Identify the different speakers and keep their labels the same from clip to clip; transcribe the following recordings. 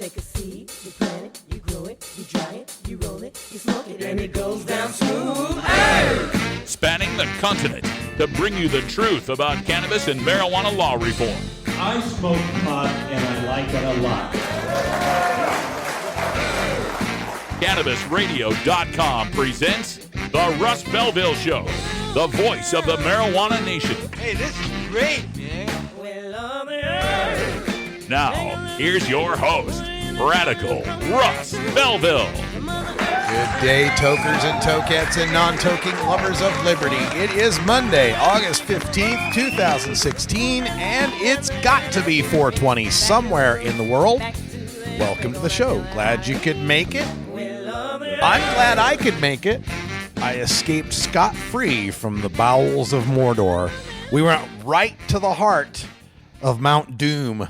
Speaker 1: take a seed, you plant it, you grow it, you dry it, you roll it, you smoke it, and it goes down smooth. Hey!
Speaker 2: Spanning the continent to bring you the truth about cannabis and marijuana law reform.
Speaker 3: I smoke pot and I like it a lot.
Speaker 2: CannabisRadio.com presents The Russ Belville Show, the voice of the marijuana nation.
Speaker 4: Hey, this is great, man.
Speaker 2: Now, here's your host, Radical Russ Belville.
Speaker 5: Good day, tokers and tokettes and non-toking lovers of liberty. It is Monday, August 15th, 2016, and it's got to be 420 somewhere in the world. Welcome to the show. Glad you could make it. I'm glad I could make it. I escaped scot-free from the bowels of Mordor. We went right to the heart of Mount Doom.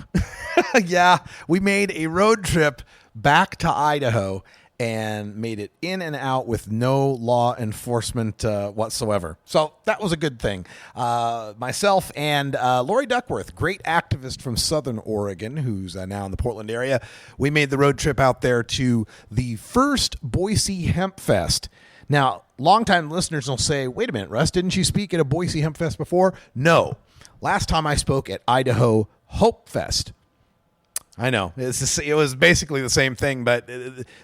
Speaker 5: Yeah, we made a road trip back to Idaho and made it in and out with no law enforcement whatsoever. So that was a good thing. Myself and Lori Duckworth, great activist from Southern Oregon, who's now in the Portland area, we made the road trip out there to the first Boise Hempfest. Now, longtime listeners will say, wait a minute, Russ, didn't you speak at a Boise Hempfest before? No. Last time I spoke at Idaho Hope Fest. I know. It was basically the same thing, but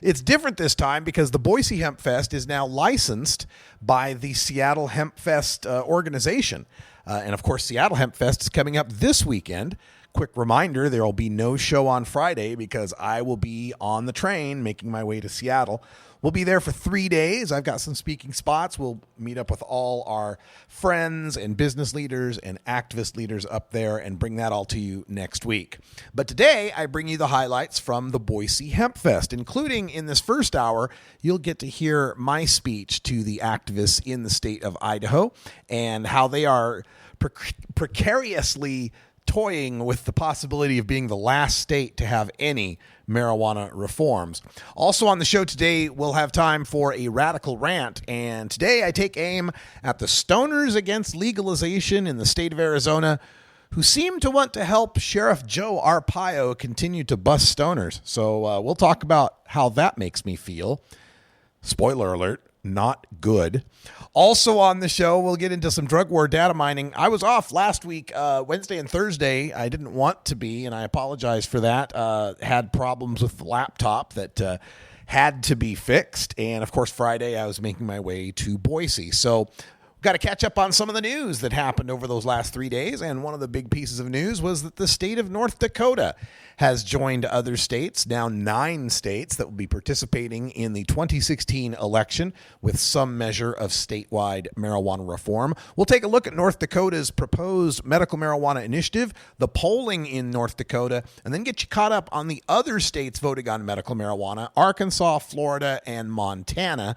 Speaker 5: it's different this time because the Boise Hemp Fest is now licensed by the Seattle Hemp Fest organization. And, of course, Seattle Hemp Fest is coming up this weekend. Quick reminder, there will be no show on Friday because I will be on the train making my way to Seattle. We'll be there for 3 days. I've got some speaking spots. We'll meet up with all our friends and business leaders and activist leaders up there and bring that all to you next week. But today, I bring you the highlights from the Boise Hemp Fest, including in this first hour, you'll get to hear my speech to the activists in the state of Idaho and how they are precariously toying with the possibility of being the last state to have any marijuana reforms. Also on the show today, we'll have time for a radical rant. And today I take aim at the stoners against legalization in the state of Arizona who seem to want to help Sheriff Joe Arpaio continue to bust stoners. So we'll talk about how that makes me feel. Spoiler alert, not good. Also on the show, we'll get into some drug war data mining. I was off last week, Wednesday and Thursday. I didn't want to be, and I apologize for that. Had problems with the laptop that had to be fixed. And, of course, Friday I was making my way to Boise. So got to catch up on some of the news that happened over those last 3 days. And one of the big pieces of news was that the state of North Dakota has joined other states, now 9 states that will be participating in the 2016 election with some measure of statewide marijuana reform. We'll take a look at North Dakota's proposed medical marijuana initiative, the polling in North Dakota, and then get you caught up on the other states voting on medical marijuana, Arkansas, Florida, and Montana.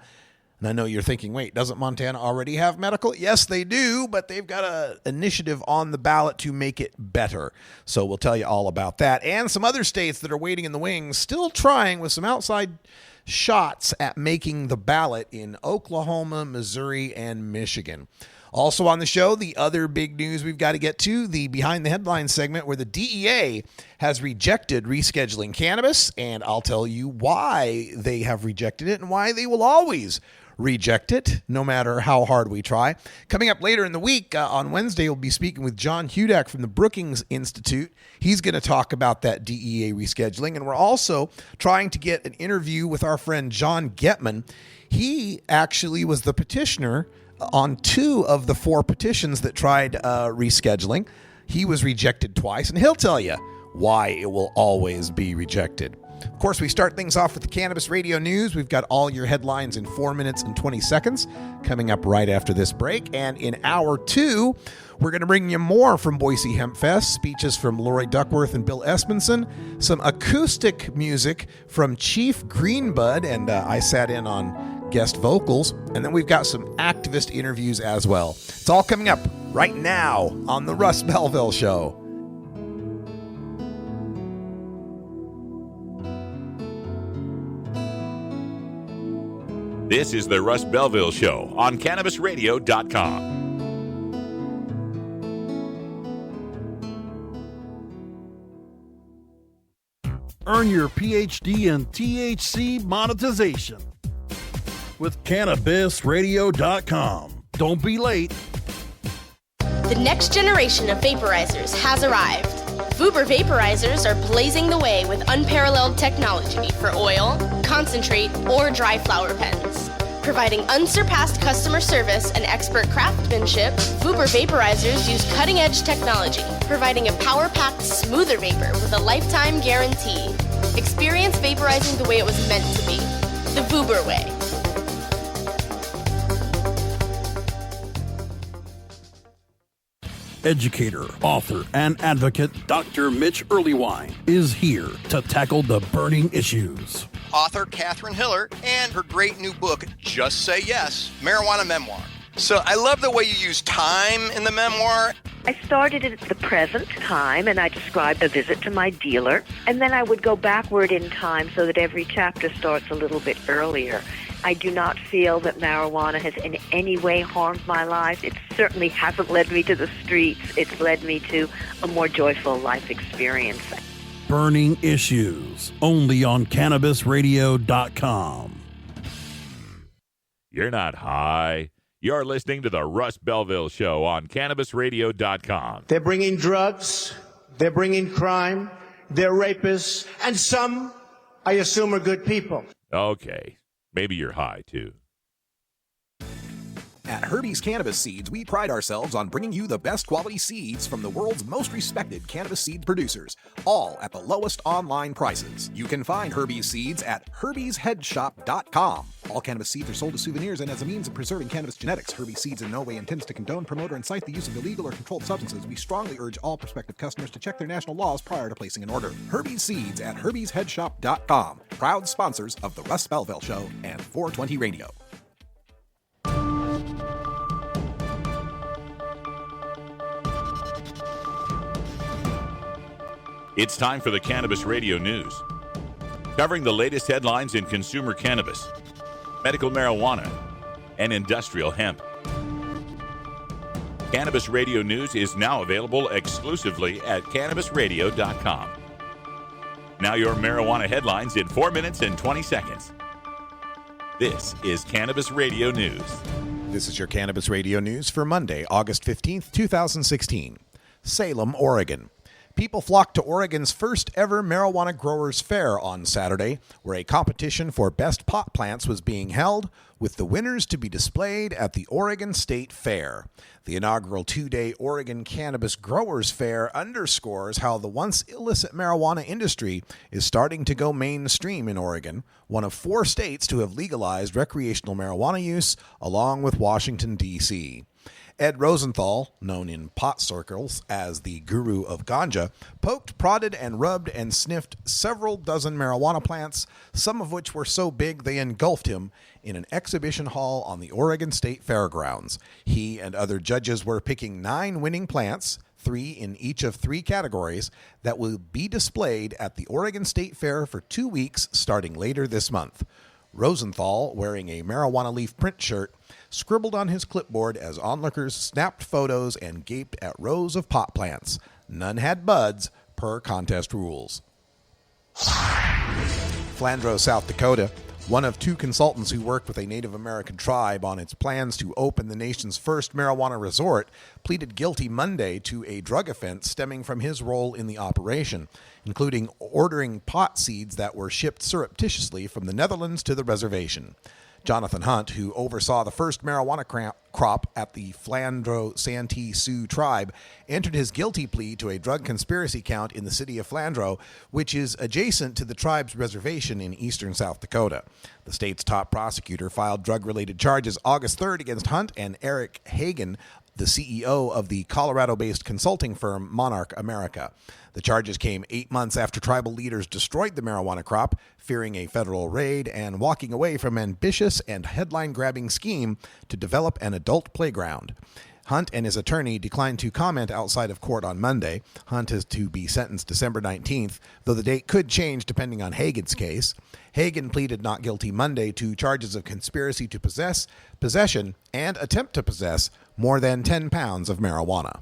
Speaker 5: And I know you're thinking, wait, doesn't Montana already have medical? Yes, they do, but they've got an initiative on the ballot to make it better. So we'll tell you all about that. And some other states that are waiting in the wings, still trying with some outside shots at making the ballot in Oklahoma, Missouri, and Michigan. Also on the show, the other big news we've got to get to, the Behind the Headlines segment where the DEA has rejected rescheduling cannabis, and I'll tell you why they have rejected it and why they will always reject it, no matter how hard we try. Coming up later in the week, on Wednesday, we'll be speaking with John Hudak from the Brookings Institute. He's going to talk about that DEA rescheduling, and we're also trying to get an interview with our friend John Getman. He actually was the petitioner on 2 of the 4 petitions that tried rescheduling. He was rejected twice, and he'll tell you why it will always be rejected. Of course, we start things off with the Cannabis Radio News. We've got all your headlines in 4 minutes and 20 seconds coming up right after this break. And in hour 2, we're going to bring you more from Boise Hemp Fest, speeches from Lori Duckworth and Bill Espenson, some acoustic music from Chief Greenbud, and I sat in on guest vocals, and then we've got some activist interviews as well. It's all coming up right now on The Russ Belville Show.
Speaker 2: This is the Russ Belville Show on CannabisRadio.com.
Speaker 6: Earn your PhD in THC monetization with CannabisRadio.com. Don't be late.
Speaker 7: The next generation of vaporizers has arrived. Vuber vaporizers are blazing the way with unparalleled technology for oil, concentrate, or dry flower pens. Providing unsurpassed customer service and expert craftsmanship, Vuber vaporizers use cutting-edge technology, providing a power-packed, smoother vapor with a lifetime guarantee. Experience vaporizing the way it was meant to be, the Vuber way.
Speaker 6: Educator, author, and advocate Dr. Mitch Earlywine is here to tackle the burning issues.
Speaker 8: Author Catherine Hiller and her great new book, Just Say Yes, Marijuana Memoir. So I love the way you use time in the memoir.
Speaker 9: I started at the present time, and I described a visit to my dealer, and then I would go backward in time so that every chapter starts a little bit earlier. I do not feel that marijuana has in any way harmed my life. It certainly hasn't led me to the streets. It's led me to a more joyful life experience.
Speaker 6: Burning issues, only on CannabisRadio.com.
Speaker 2: You're not high. You're listening to the Russ Belville Show on CannabisRadio.com.
Speaker 10: They're bringing drugs, they're bringing crime, they're rapists, and some, I assume, are good people.
Speaker 2: Okay, maybe you're high, too.
Speaker 11: At Herbie's Cannabis Seeds, we pride ourselves on bringing you the best quality seeds from the world's most respected cannabis seed producers, all at the lowest online prices. You can find Herbie's Seeds at herbiesheadshop.com. All cannabis seeds are sold as souvenirs and as a means of preserving cannabis genetics. Herbie's Seeds in no way intends to condone, promote, or incite the use of illegal or controlled substances. We strongly urge all prospective customers to check their national laws prior to placing an order. Herbie's Seeds at herbiesheadshop.com. Proud sponsors of the Russ Belville Show and 420 Radio.
Speaker 2: It's time for the Cannabis Radio News, covering the latest headlines in consumer cannabis, medical marijuana, and industrial hemp. Cannabis Radio News is now available exclusively at CannabisRadio.com. Now your marijuana headlines in 4 minutes and 20 seconds. This is Cannabis Radio News.
Speaker 5: This is your Cannabis Radio News for Monday, August 15th, 2016. Salem, Oregon. People flocked to Oregon's first ever Marijuana Growers Fair on Saturday, where a competition for best pot plants was being held, with the winners to be displayed at the Oregon State Fair. The inaugural 2-day Oregon Cannabis Growers Fair underscores how the once illicit marijuana industry is starting to go mainstream in Oregon, one of 4 states to have legalized recreational marijuana use, along with Washington, D.C. Ed Rosenthal, known in pot circles as the guru of ganja, poked, prodded, and rubbed and sniffed several dozen marijuana plants, some of which were so big they engulfed him, in an exhibition hall on the Oregon State Fairgrounds. He and other judges were picking 9 winning plants, 3 in each of 3 categories, that will be displayed at the Oregon State Fair for 2 weeks starting later this month. Rosenthal, wearing a marijuana leaf print shirt, scribbled on his clipboard as onlookers snapped photos and gaped at rows of pot plants. None had buds, per contest rules. Flandreau, South Dakota. One of 2 consultants who worked with a Native American tribe on its plans to open the nation's first marijuana resort pleaded guilty Monday to a drug offense stemming from his role in the operation, including ordering pot seeds that were shipped surreptitiously from the Netherlands to the reservation. Jonathan Hunt, who oversaw the first marijuana crop at the Flandreau Santee Sioux tribe, entered his guilty plea to a drug conspiracy count in the city of Flandreau, which is adjacent to the tribe's reservation in eastern South Dakota. The state's top prosecutor filed drug-related charges August 3rd against Hunt and Eric Hagen, the CEO of the Colorado-based consulting firm Monarch America. The charges came 8 months after tribal leaders destroyed the marijuana crop, fearing a federal raid and walking away from an ambitious and headline-grabbing scheme to develop an adult playground. Hunt and his attorney declined to comment outside of court on Monday. Hunt is to be sentenced December 19th, though the date could change depending on Hagen's case. Hagen pleaded not guilty Monday to charges of conspiracy to possession, and attempt to possess more than 10 pounds of marijuana.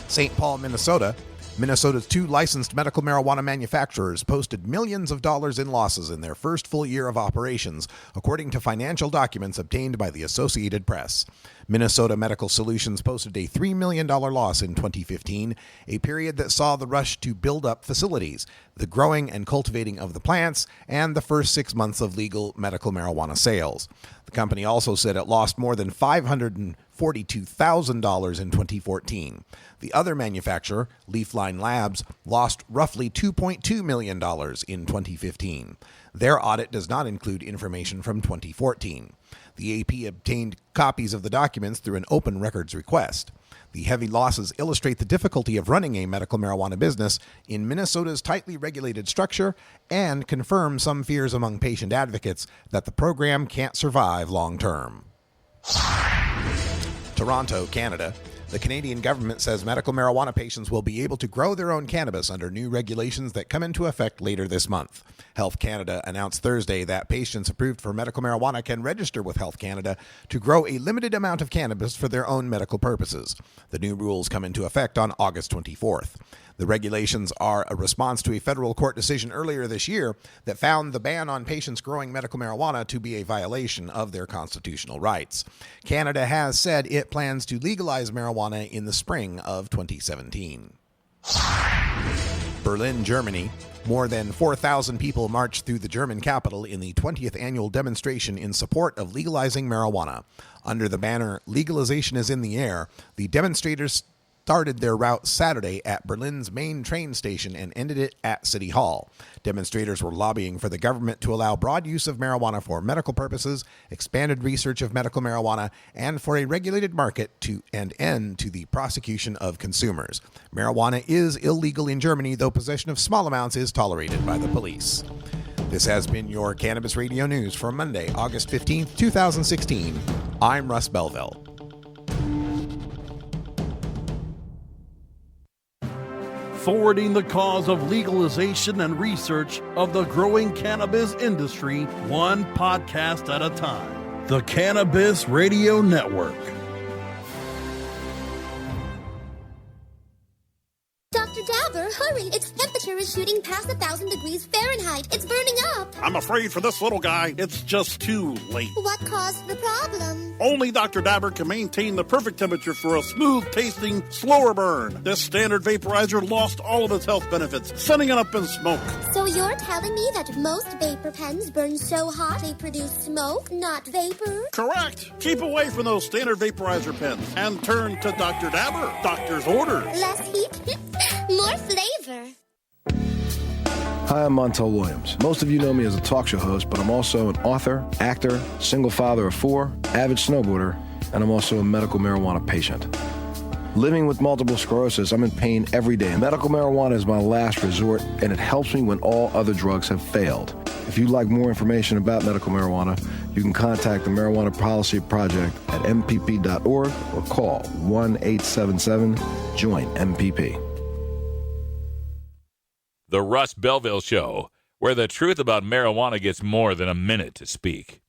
Speaker 5: St. Paul, Minnesota. Minnesota's 2 licensed medical marijuana manufacturers posted millions of dollars in losses in their first full year of operations, according to financial documents obtained by the Associated Press. Minnesota Medical Solutions posted a $3 million loss in 2015, a period that saw the rush to build up facilities, the growing and cultivating of the plants, and the first 6 months of legal medical marijuana sales. The company also said it lost more than $542,000 in 2014. The other manufacturer, Leafline Labs, lost roughly $2.2 million in 2015. Their audit does not include information from 2014. The AP obtained copies of the documents through an open records request. The heavy losses illustrate the difficulty of running a medical marijuana business in Minnesota's tightly regulated structure and confirm some fears among patient advocates that the program can't survive long term. Toronto, Canada. The Canadian government says medical marijuana patients will be able to grow their own cannabis under new regulations that come into effect later this month. Health Canada announced Thursday that patients approved for medical marijuana can register with Health Canada to grow a limited amount of cannabis for their own medical purposes. The new rules come into effect on August 24th. The regulations are a response to a federal court decision earlier this year that found the ban on patients growing medical marijuana to be a violation of their constitutional rights. Canada has said it plans to legalize marijuana in the spring of 2017. Berlin, Germany. More than 4,000 people marched through the German capital in the 20th annual demonstration in support of legalizing marijuana. Under the banner, "Legalization is in the air," the demonstrators started their route Saturday at Berlin's main train station and ended it at City Hall. Demonstrators were lobbying for the government to allow broad use of marijuana for medical purposes, expanded research of medical marijuana, and for a regulated market to an end to the prosecution of consumers. Marijuana is illegal in Germany, though possession of small amounts is tolerated by the police. This has been your Cannabis Radio News for Monday, August 15th, 2016. I'm Russ Belville.
Speaker 6: Forwarding the cause of legalization and research of the growing cannabis industry, one podcast at a time. The Cannabis Radio Network.
Speaker 12: Dr. Dabber, hurry! Its temperature is shooting past 1,000 degrees Fahrenheit. It's burning up.
Speaker 6: I'm afraid for this little guy, it's just too late.
Speaker 12: What caused the problem?
Speaker 6: Only Dr. Dabber can maintain the perfect temperature for a smooth-tasting, slower burn. This standard vaporizer lost all of its health benefits, sending it up in smoke.
Speaker 12: So you're telling me that most vapor pens burn so hot they produce smoke, not vapor?
Speaker 6: Correct. Keep away from those standard vaporizer pens and turn to Dr. Dabber. Doctor's orders.
Speaker 12: Less heat, more flavor.
Speaker 13: Hi, I'm Montel Williams. Most of you know me as a talk show host, but I'm also an author, actor, single father of 4, avid snowboarder, and I'm also a medical marijuana patient. Living with multiple sclerosis, I'm in pain every day. Medical marijuana is my last resort, and it helps me when all other drugs have failed. If you'd like more information about medical marijuana, you can contact the Marijuana Policy Project at mpp.org or call 1-877-JOIN-MPP.
Speaker 2: The Russ Belville Show, where the truth about marijuana gets more than a minute to speak.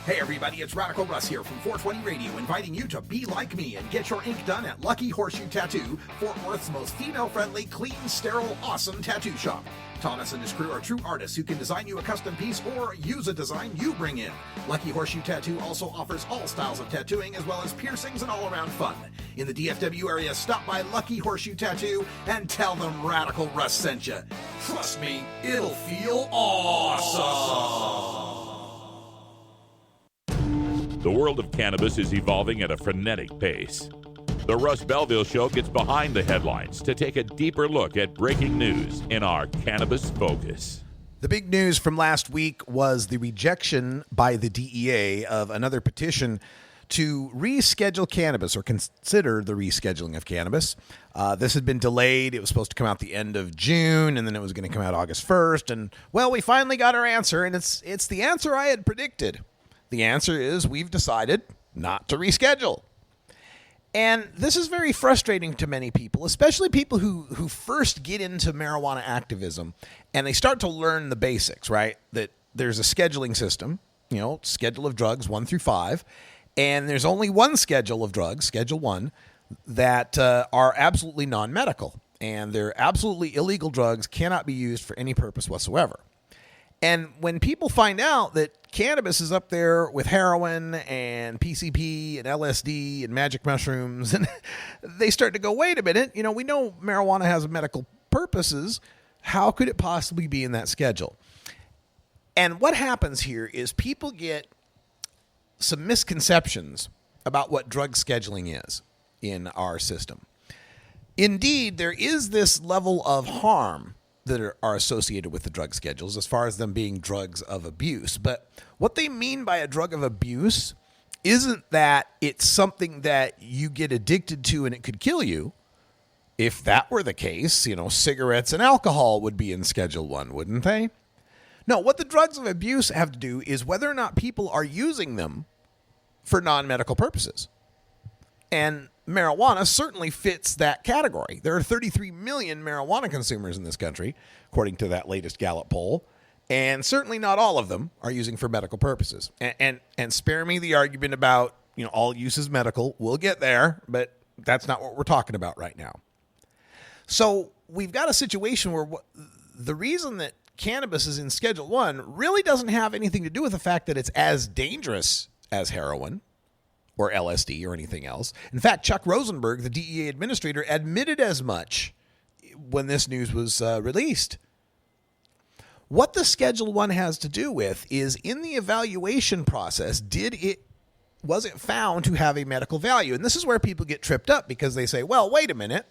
Speaker 11: Hey everybody, it's Radical Russ here from 420 Radio, inviting you to be like me and get your ink done at Lucky Horseshoe Tattoo, Fort Worth's most female-friendly, clean, sterile, awesome tattoo shop. Thomas and his crew are true artists who can design you a custom piece or use a design you bring in. Lucky Horseshoe Tattoo also offers all styles of tattooing as well as piercings and all-around fun. In the DFW area, stop by Lucky Horseshoe Tattoo and tell them Radical Russ sent you. Trust me, it'll feel awesome.
Speaker 2: The world of cannabis is evolving at a frenetic pace. The Russ Belville Show gets behind the headlines to take a deeper look at breaking news in our Cannabis Focus.
Speaker 5: The big news from last week was the rejection by the DEA of another petition to reschedule cannabis or consider the rescheduling of cannabis. This had been delayed. It was supposed to come out the end of June, and then it was going to come out August 1st. And, well, we finally got our answer, and it's the answer I had predicted. The answer is we've decided not to reschedule. And this is very frustrating to many people, especially people who first get into marijuana activism and they start to learn the basics, right? That there's a scheduling system, schedule of drugs 1 through 5, and there's only one schedule of drugs, Schedule 1, that are absolutely non-medical. and they're absolutely illegal drugs, cannot be used for any purpose whatsoever. And when people find out that cannabis is up there with heroin and PCP and LSD and magic mushrooms, and they start to go, wait a minute, we know marijuana has medical purposes. How could it possibly be in that schedule? And what happens here is people get some misconceptions about what drug scheduling is in our system. Indeed, there is this level of harm that are associated with the drug schedules as far as them being drugs of abuse. But what they mean by a drug of abuse isn't that it's something that you get addicted to and it could kill you. If that were the case, cigarettes and alcohol would be in Schedule 1, wouldn't they? No, what the drugs of abuse have to do is whether or not people are using them for non-medical purposes. And marijuana certainly fits that category. There are 33 million marijuana consumers in this country, according to that latest Gallup poll, and certainly not all of them are using for medical purposes. And spare me the argument about, all use is medical. We'll get there, but that's not what we're talking about right now. So we've got a situation where the reason that cannabis is in Schedule 1 really doesn't have anything to do with the fact that it's as dangerous as heroin or LSD or anything else. In fact, Chuck Rosenberg, the DEA administrator, admitted as much when this news was released. What the Schedule 1 has to do with is in the evaluation process, was it found to have a medical value? And this is where people get tripped up because they say, well, wait a minute.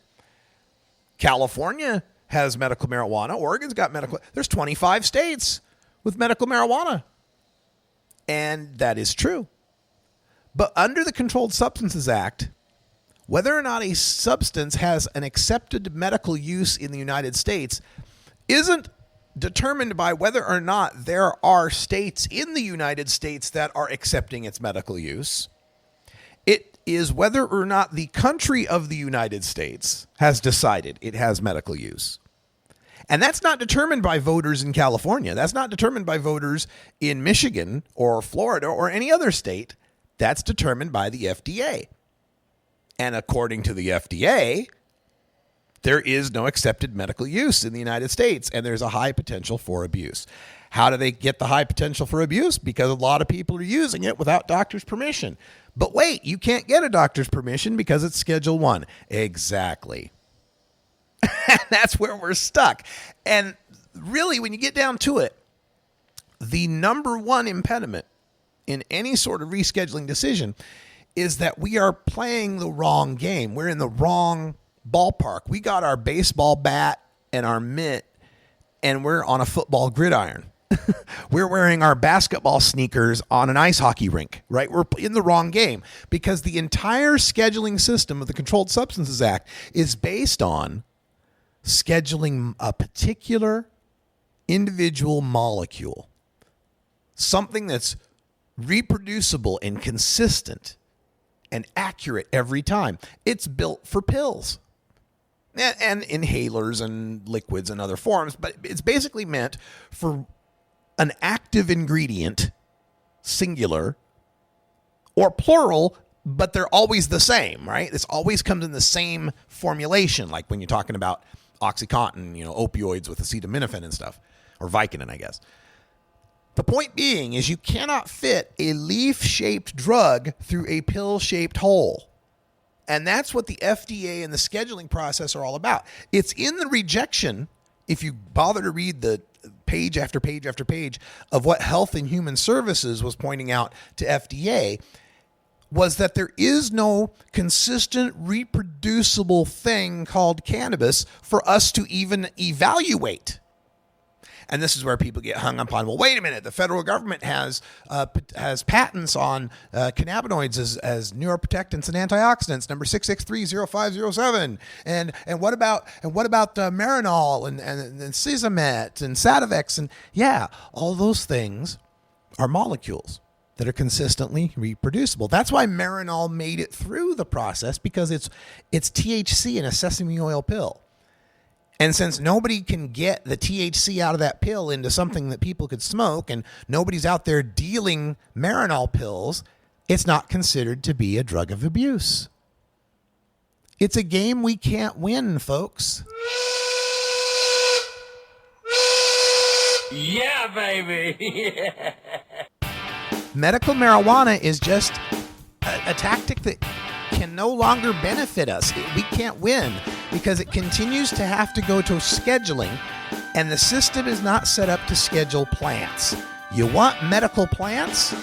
Speaker 5: California has medical marijuana. Oregon's got medical. There's 25 states with medical marijuana. And that is true. But under the Controlled Substances Act, whether or not a substance has an accepted medical use in the United States isn't determined by whether or not there are states in the United States that are accepting its medical use. It is whether or not the country of the United States has decided it has medical use. And that's not determined by voters in California. That's not determined by voters in Michigan or Florida or any other state. That's determined by the FDA. And according to the FDA, there is no accepted medical use in the United States, and there's a high potential for abuse. How do they get the high potential for abuse? Because a lot of people are using it without doctor's permission. But wait, you can't get a doctor's permission because it's Schedule 1. Exactly. That's where we're stuck. And really, when you get down to it, the number one impediment in any sort of rescheduling decision is that we are playing the wrong game. We're in the wrong ballpark. We got our baseball bat and our mitt, and we're on a football gridiron. We're wearing our basketball sneakers on an ice hockey rink, right? We're in the wrong game because the entire scheduling system of the Controlled Substances Act is based on scheduling a particular individual molecule, something that's reproducible and consistent and accurate every time. It's built for pills and inhalers and liquids and other forms, but it's basically meant for an active ingredient, singular or plural, but they're always the same, right? This always comes in the same formulation, like when you're talking about OxyContin, opioids with acetaminophen and stuff, or Vicodin, I guess. The point being is you cannot fit a leaf-shaped drug through a pill-shaped hole. And that's what the FDA and the scheduling process are all about. It's in the rejection, if you bother to read the page after page after page of what Health and Human Services was pointing out to FDA, was that there is no consistent reproducible thing called cannabis for us to even evaluate. And this is where people get hung up on, well, wait a minute, the federal government has patents on cannabinoids as neuroprotectants and antioxidants, number 6630507. And what about Marinol and Sizamet and Sativex? And yeah, all those things are molecules that are consistently reproducible. That's why Marinol made it through the process, because it's THC in a sesame oil pill. And since nobody can get the THC out of that pill into something that people could smoke, and nobody's out there dealing Marinol pills, it's not considered to be a drug of abuse. It's a game we can't win, folks.
Speaker 1: Yeah, baby.
Speaker 5: Medical marijuana is just a tactic that can no longer benefit us. We can't win because it continues to have to go to scheduling, and the system is not set up to schedule plants. You want medical plants?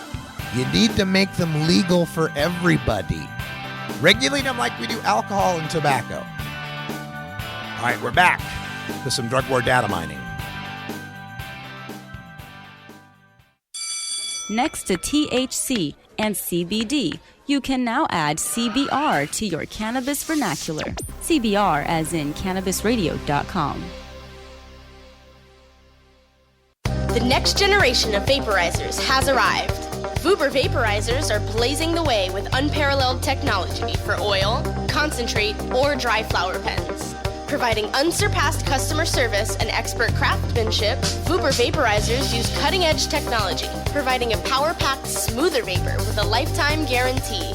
Speaker 5: You need to make them legal for everybody. Regulate them like we do alcohol and tobacco. All right, we're back with some drug war data mining.
Speaker 14: Next to THC and CBD, you can now add CBR to your cannabis vernacular. CBR as in cannabisradio.com.
Speaker 7: The next generation of vaporizers has arrived. Vuber vaporizers are blazing the way with unparalleled technology for oil, concentrate, or dry flower pens. Providing unsurpassed customer service and expert craftsmanship, Vuber vaporizers use cutting-edge technology, providing a power-packed, smoother vapor with a lifetime guarantee.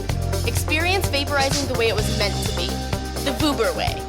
Speaker 7: Experience vaporizing the way it was meant to be, the Vuber way.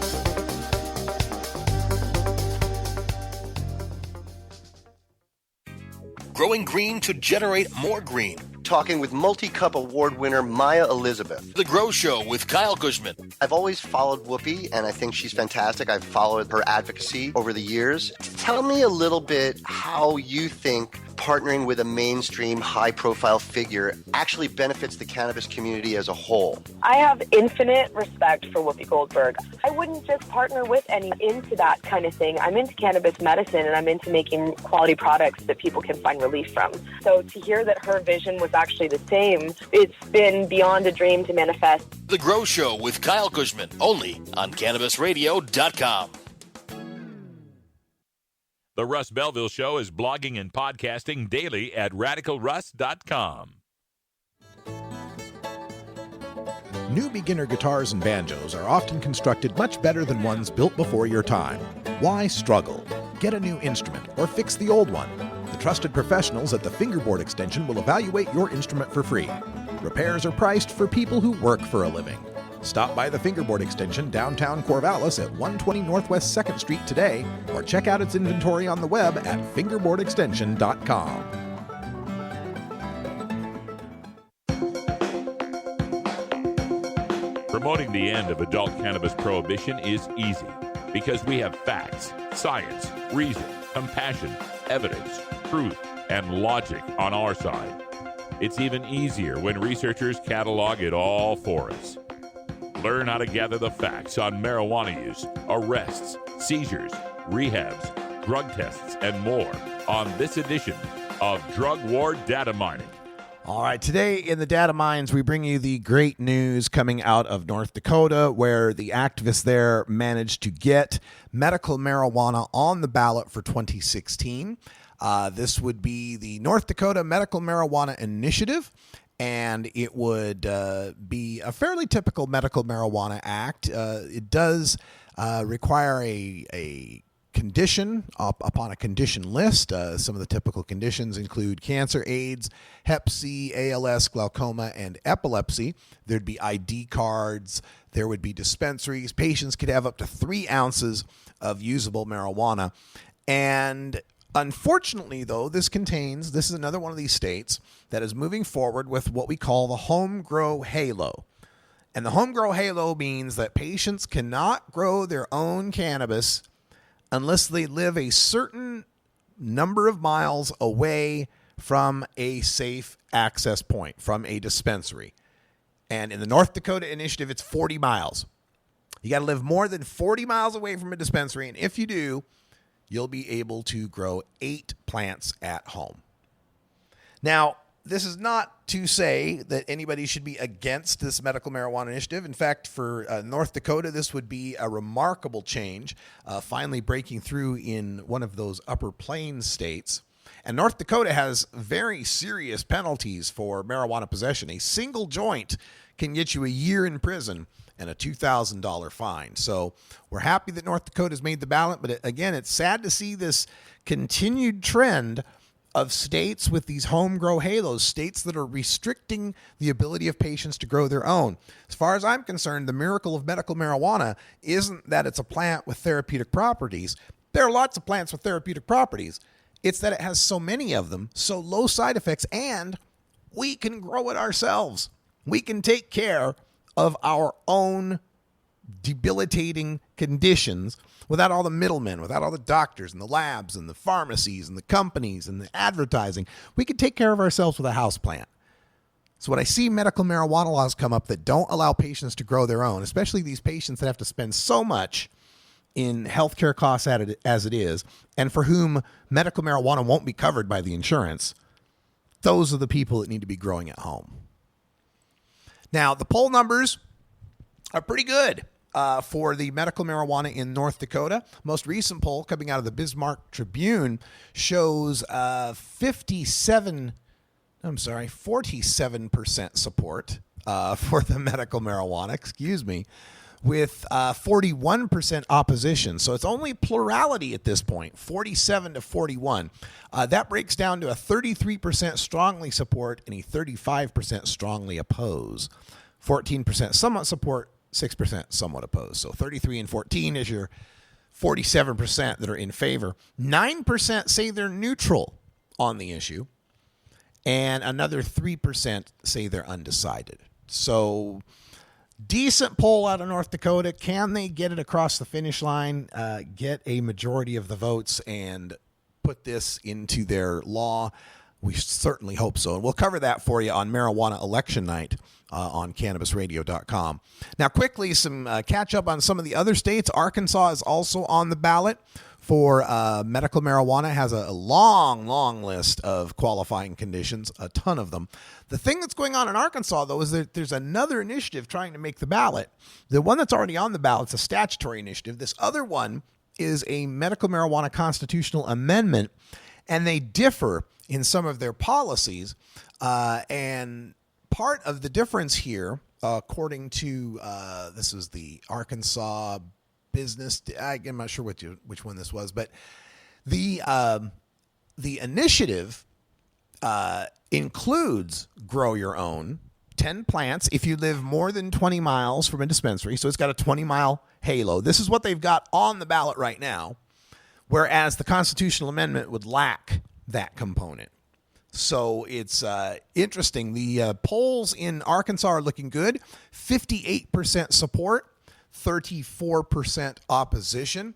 Speaker 15: Growing green to generate more green.
Speaker 16: Talking with multi-cup award winner Maya Elizabeth.
Speaker 15: The Grow Show with Kyle Kushman.
Speaker 16: I've always followed Whoopi, and I think she's fantastic. I've followed her advocacy over the years. Tell me a little bit how you think partnering with a mainstream, high-profile figure actually benefits the cannabis community as a whole.
Speaker 17: I have infinite respect for Whoopi Goldberg. I wouldn't just partner with any into that kind of thing. I'm into cannabis medicine, and I'm into making quality products that people can find relief from. So to hear that her vision was actually the same, it's been beyond a dream to manifest.
Speaker 15: The Grow Show with Kyle Kushman, only on CannabisRadio.com.
Speaker 2: The Russ Belville Show is blogging and podcasting daily at RadicalRuss.com.
Speaker 5: New beginner guitars and banjos are often constructed much better than ones built before your time. Why struggle? Get a new instrument or fix the old one. The trusted professionals at the Fingerboard Extension will evaluate your instrument for free. Repairs are priced for people who work for a living. Stop by the Fingerboard Extension downtown Corvallis at 120 Northwest 2nd Street today, or check out its inventory on the web at fingerboardextension.com.
Speaker 2: Promoting the end of adult cannabis prohibition is easy because we have facts, science, reason, compassion, evidence, truth, and logic on our side. It's even easier when researchers catalog it all for us. Learn how to gather the facts on marijuana use, arrests, seizures, rehabs, drug tests, and more on this edition of Drug War Data Mining.
Speaker 5: All right, today in the Data Mines, we bring you the great news coming out of North Dakota, where the activists there managed to get medical marijuana on the ballot for 2016. This would be the North Dakota Medical Marijuana Initiative, and it would be a fairly typical medical marijuana act. It does require a condition upon a condition list. Some of the typical conditions include cancer, AIDS, Hep C, ALS, glaucoma, and epilepsy. There'd be ID cards. There would be dispensaries. Patients could have up to 3 ounces of usable marijuana. And unfortunately, though, this is another one of these states that is moving forward with what we call the home grow halo. And the home grow halo means that patients cannot grow their own cannabis unless they live a certain number of miles away from a safe access point, from a dispensary. And in the North Dakota Initiative, it's 40 miles. You got to live more than 40 miles away from a dispensary. And if you do, you'll be able to grow 8 plants at home. Now, this is not to say that anybody should be against this medical marijuana initiative. In fact, for North Dakota, this would be a remarkable change, finally breaking through in one of those upper plains states. And North Dakota has very serious penalties for marijuana possession. A single joint can get you a year in prison and a $2,000 fine. So we're happy that North Dakota has made the ballot, but again, it's sad to see this continued trend of states with these home grow halos, states that are restricting the ability of patients to grow their own. As far as I'm concerned, the miracle of medical marijuana isn't that it's a plant with therapeutic properties. There are lots of plants with therapeutic properties. It's that it has so many of them, so low side effects, and we can grow it ourselves. We can take care of our own debilitating conditions without all the middlemen, without all the doctors and the labs and the pharmacies and the companies and the advertising. We can take care of ourselves with a house plant. So when I see medical marijuana laws come up that don't allow patients to grow their own, especially these patients that have to spend so much in healthcare costs as it is, and for whom medical marijuana won't be covered by the insurance, those are the people that need to be growing at home. Now, the poll numbers are pretty good for the medical marijuana in North Dakota. Most recent poll coming out of the Bismarck Tribune shows 47% support for the medical marijuana, with 41% opposition. So it's only plurality at this point, 47 to 41. That breaks down to a 33% strongly support and a 35% strongly oppose. 14% somewhat support, 6% somewhat opposed. So 33 and 14 is your 47% that are in favor. 9% say they're neutral on the issue. And another 3% say they're undecided. So decent poll out of North Dakota. Can they get it across the finish line, get a majority of the votes, and put this into their law? We certainly hope so. And we'll cover that for you on Marijuana Election Night on CannabisRadio.com. Now, quickly, some catch up on some of the other states. Arkansas is also on the ballot for medical marijuana. It has a long list of qualifying conditions, a ton of them. The thing that's going on in Arkansas, though, is that there's another initiative trying to make the ballot. The one that's already on the ballot is a statutory initiative. This other one is a medical marijuana constitutional amendment, and they differ in some of their policies. And part of the difference here, according to this is the Arkansas Business, I'm not sure which one this was, but the initiative includes grow your own 10 plants if you live more than 20 miles from a dispensary. So it's got a 20-mile halo. This is what they've got on the ballot right now, whereas the constitutional amendment would lack that component. So it's interesting. The polls in Arkansas are looking good. 58% support, 34% opposition.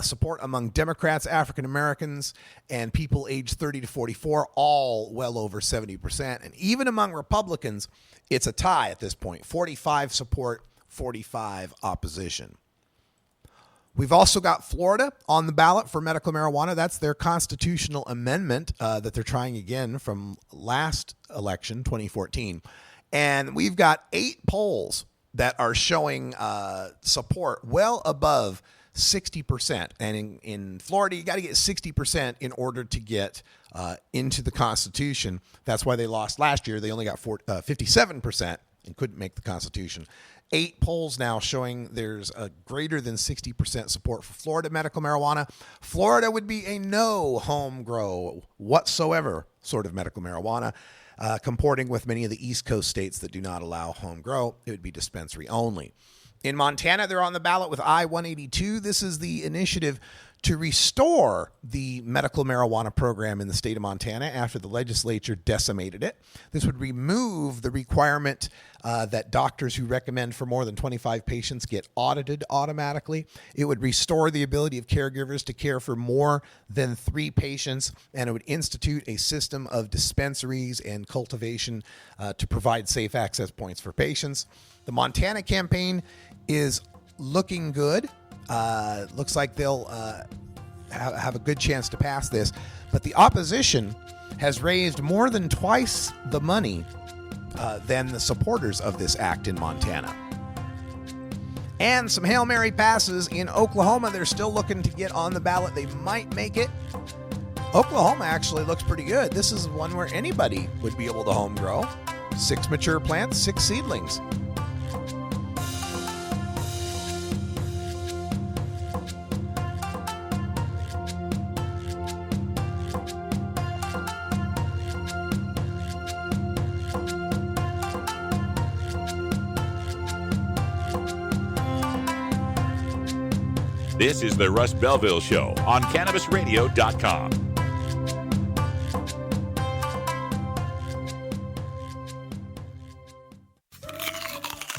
Speaker 5: Support among Democrats, African Americans, and people aged 30 to 44, all well over 70%. And even among Republicans, it's a tie at this point. 45 support, 45 opposition. We've also got Florida on the ballot for medical marijuana. That's their constitutional amendment that they're trying again from last election, 2014. And we've got 8 polls that are showing support well above 60%. And in Florida, you got to get 60% in order to get into the Constitution. That's why they lost last year. They only got 57% and couldn't make the Constitution. 8 polls now showing there's a greater than 60% support for Florida medical marijuana. Florida would be a no home grow whatsoever sort of medical marijuana, comporting with many of the East Coast states that do not allow home grow. It would be dispensary only. In Montana, they're on the ballot with I-182. This is the initiative to restore the medical marijuana program in the state of Montana after the legislature decimated it. This would remove the requirement that doctors who recommend for more than 25 patients get audited automatically. It would restore the ability of caregivers to care for more than 3 patients, and it would institute a system of dispensaries and cultivation to provide safe access points for patients. The Montana campaign is looking good. Looks like they'll have a good chance to pass this. But the opposition has raised more than twice the money than the supporters of this act in Montana. And some Hail Mary passes in Oklahoma. They're still looking to get on the ballot. They might make it. Oklahoma actually looks pretty good. This is one where anybody would be able to home grow. 6 mature plants, 6 seedlings.
Speaker 2: This is the Russ Belville Show on CannabisRadio.com.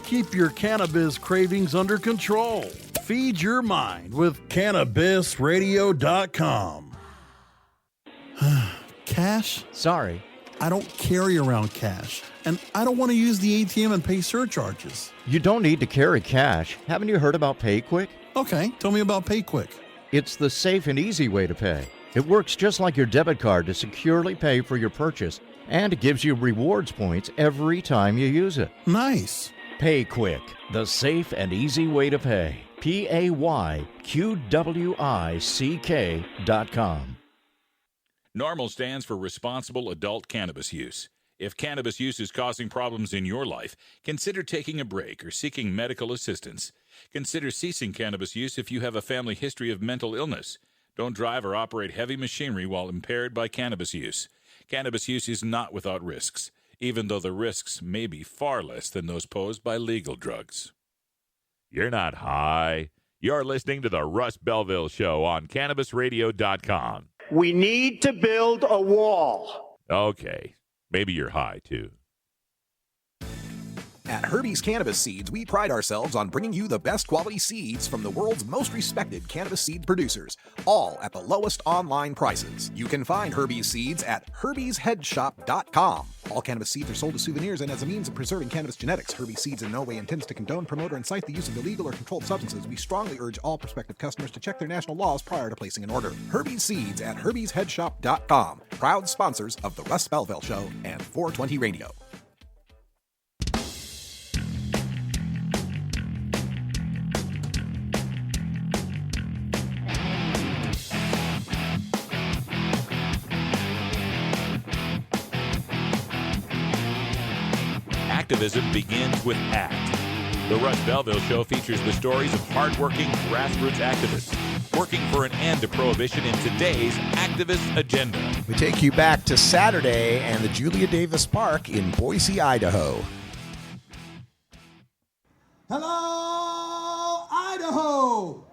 Speaker 6: Keep your cannabis cravings under control. Feed your mind with CannabisRadio.com. Cash?
Speaker 18: Sorry.
Speaker 6: I don't carry around cash, and I don't want to use the ATM and pay surcharges.
Speaker 18: You don't need to carry cash. Haven't you heard about PayQuick?
Speaker 6: Okay, tell me about PayQuick.
Speaker 18: It's the safe and easy way to pay. It works just like your debit card to securely pay for your purchase, and it gives you rewards points every time you use it.
Speaker 6: Nice.
Speaker 18: PayQuick, the safe and easy way to pay. PayQwick.com.
Speaker 2: NORMAL stands for Responsible Adult Cannabis Use. If cannabis use is causing problems in your life, consider taking a break or seeking medical assistance. Consider ceasing cannabis use if you have a family history of mental illness. Don't drive or operate heavy machinery while impaired by cannabis use. Cannabis use is not without risks, even though the risks may be far less than those posed by legal drugs. You're not high. You're listening to the Russ Belville Show on CannabisRadio.com.
Speaker 10: We need to build a wall.
Speaker 2: Okay, maybe you're high, too.
Speaker 11: At Herbie's Cannabis Seeds, we pride ourselves on bringing you the best quality seeds from the world's most respected cannabis seed producers, all at the lowest online prices. You can find Herbie's seeds at herbiesheadshop.com. All cannabis seeds are sold as souvenirs and as a means of preserving cannabis genetics. Herbie's Seeds in no way intends to condone, promote, or incite the use of illegal or controlled substances. We strongly urge all prospective customers to check their national laws prior to placing an order. Herbie's Seeds at herbiesheadshop.com. Proud sponsors of the Russ Belville Show and 420 Radio.
Speaker 2: Activism begins with ACT. The Russ Belville Show features the stories of hardworking grassroots activists working for an end to prohibition in today's activist agenda.
Speaker 5: We take you back to Saturday and the Julia Davis Park in Boise, Idaho.
Speaker 19: Hello, Idaho!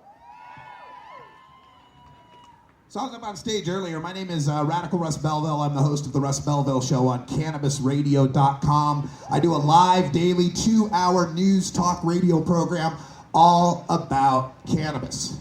Speaker 19: So I was up on stage earlier. My name is Radical Russ Belville. I'm the host of the Russ Belville Show on CannabisRadio.com. I do a live daily 2-hour news talk radio program all about cannabis.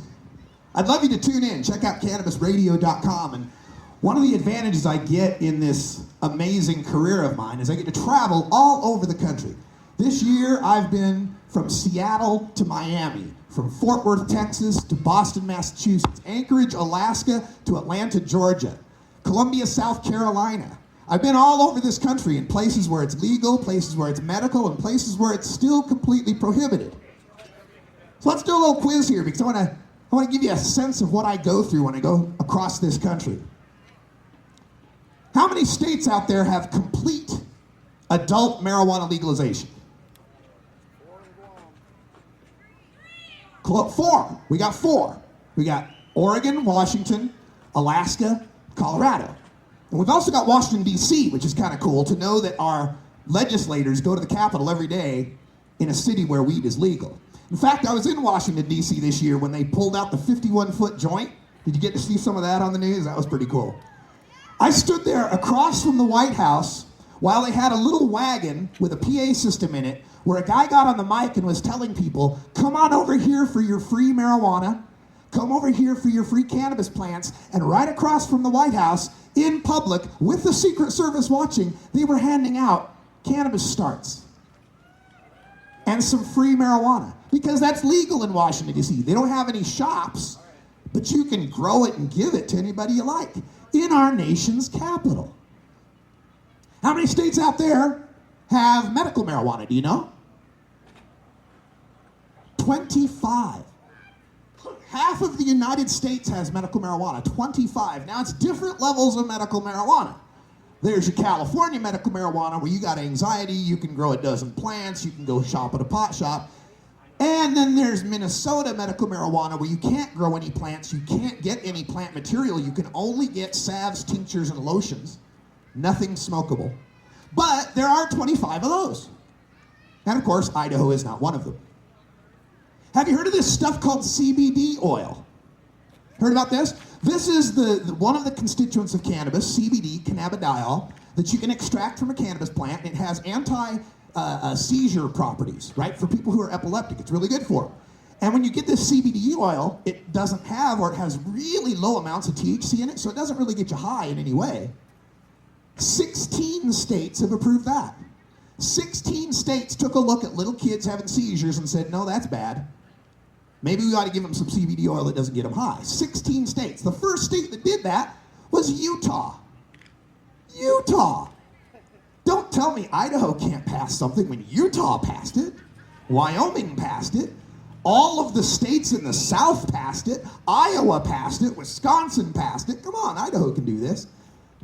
Speaker 19: I'd love you to tune in. Check out CannabisRadio.com. And one of the advantages I get in this amazing career of mine is I get to travel all over the country. This year I've been from Seattle to Miami, from Fort Worth, Texas to Boston, Massachusetts, Anchorage, Alaska to Atlanta, Georgia, Columbia, South Carolina. I've been all over this country in places where it's legal, places where it's medical, and places where it's still completely prohibited. So let's do a little quiz here because I want to give you a sense of what I go through when I go across this country. How many states out there have complete adult marijuana legalization? 4. We got 4. We got Oregon, Washington, Alaska, Colorado. And we've also got Washington, D.C., which is kind of cool to know that our legislators go to the Capitol every day in a city where weed is legal. In fact, I was in Washington, D.C. this year when they pulled out the 51-foot joint. Did you get to see some of that on the news? That was pretty cool. I stood there across from the White House while they had a little wagon with a PA system in it where a guy got on the mic and was telling people, come on over here for your free marijuana, come over here for your free cannabis plants, and right across from the White House, in public, with the Secret Service watching, they were handing out cannabis starts and some free marijuana, because that's legal in Washington, D.C. They don't have any shops, but you can grow it and give it to anybody you like in our nation's capital. How many states out there have medical marijuana, do you know? 25. Half of the United States has medical marijuana, 25. Now it's different levels of medical marijuana. There's your California medical marijuana where you got anxiety, you can grow a dozen plants, you can go shop at a pot shop. And then there's Minnesota medical marijuana where you can't grow any plants, you can't get any plant material, you can only get salves, tinctures, and lotions. Nothing smokable. But there are 25 of those. And of course, Idaho is not one of them. Have you heard of this stuff called CBD oil? Heard about this? This is the one of the constituents of cannabis, CBD, cannabidiol, that you can extract from a cannabis plant. It has anti-seizure properties, right? For people who are epileptic, it's really good for them. And when you get this CBD oil, it doesn't have, or it has really low amounts of THC in it, so it doesn't really get you high in any way. 16 states have approved that. 16 states took a look at little kids having seizures and said, no, that's bad. Maybe we ought to give them some CBD oil that doesn't get them high. 16 states. The first state that did that was Utah. Utah. Don't tell me Idaho can't pass something when Utah passed it. Wyoming passed it. All of the states in the South passed it. Iowa passed it. Wisconsin passed it. Come on, Idaho can do this.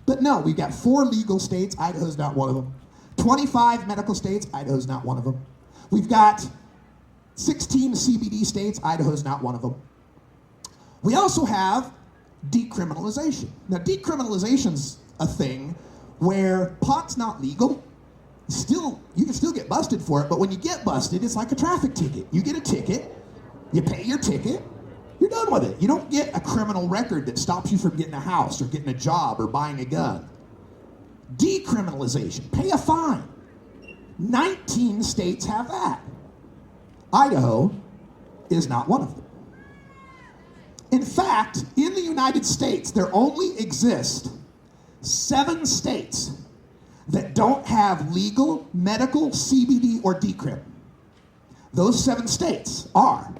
Speaker 19: But no, we've got 4 legal states. Idaho's not one of them. 25 medical states. Idaho's not one of them. We've got 16 CBD states. Idaho's not one of them. We also have decriminalization. Now, decriminalization's a thing where pot's not legal. You can still get busted for it, but when you get busted, it's like a traffic ticket. You get a ticket, you pay your ticket, you're done with it. You don't get a criminal record that stops you from getting a house or getting a job or buying a gun. Decriminalization, pay a fine. 19 states have that. Idaho is not one of them. In fact, in the United States, there only exist 7 states that don't have legal medical CBD or decrim. Those 7 states are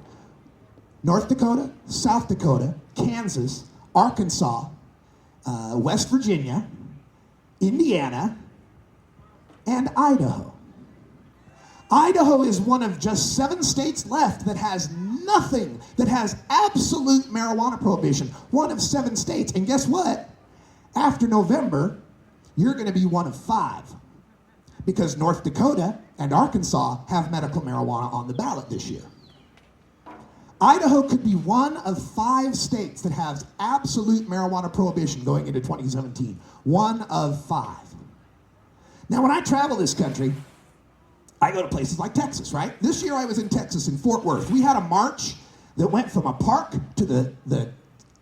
Speaker 19: North Dakota, South Dakota, Kansas, Arkansas, West Virginia, Indiana, and Idaho. Idaho is one of just 7 states left that has nothing, that has absolute marijuana prohibition. One of 7 states. And guess what? After November, you're going to be one of 5. Because North Dakota and Arkansas have medical marijuana on the ballot this year. Idaho could be one of 5 states that has absolute marijuana prohibition going into 2017. One of 5. Now, when I travel this country, I go to places like Texas, right? This year I was in Texas, in Fort Worth. We had a march that went from a park to the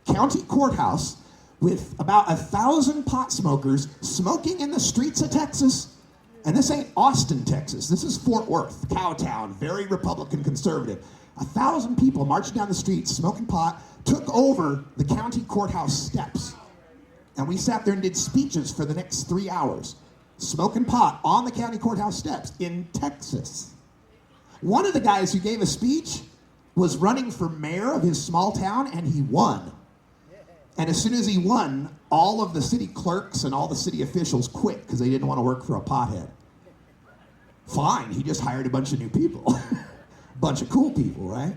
Speaker 19: county courthouse with about 1,000 pot smokers smoking in the streets of Texas. And this ain't Austin, Texas. This is Fort Worth, Cowtown, very Republican conservative. 1,000 people marching down the street, smoking pot, took over the county courthouse steps. And we sat there and did speeches for the next 3 hours, smoking pot on the county courthouse steps in Texas. One of the guys who gave a speech was running for mayor of his small town, and he won. And as soon as he won, all of the city clerks and all the city officials quit because they didn't want to work for a pothead. Fine, he just hired a bunch of new people. Bunch of cool people, right?